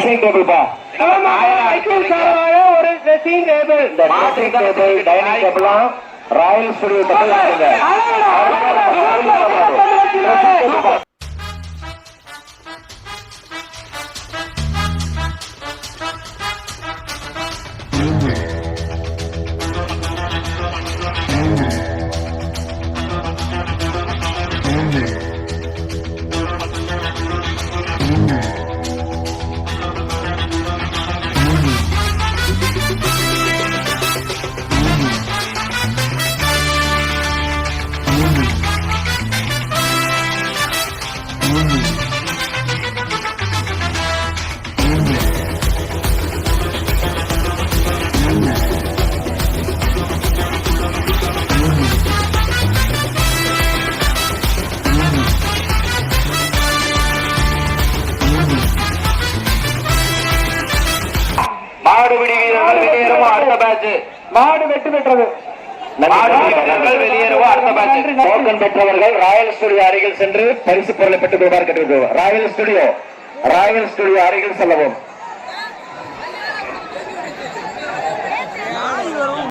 Dressing table பா. ஒரு dressing table. இந்த ட்ரெஸ்ஸிங் டேபிள் டைனிங் டேபிள்லாம் ராயல் ஸ்டுடியோ பக்கத்துல மாடுபிடி வீரர்கள் வெளியேறுவோம். அடுத்த பேட்ச் மாடு வெற்றி பெற்றது. வெளியேறுவோம். அடுத்த பேட்ச் டோக்கன் பெற்றவர்கள் ராயல் ஸ்டுடியோ அருகில் சென்று பரிசு பொருளை பெற்று பெறுவார். ராயல் ஸ்டுடியோ அருகில் செல்லவும்.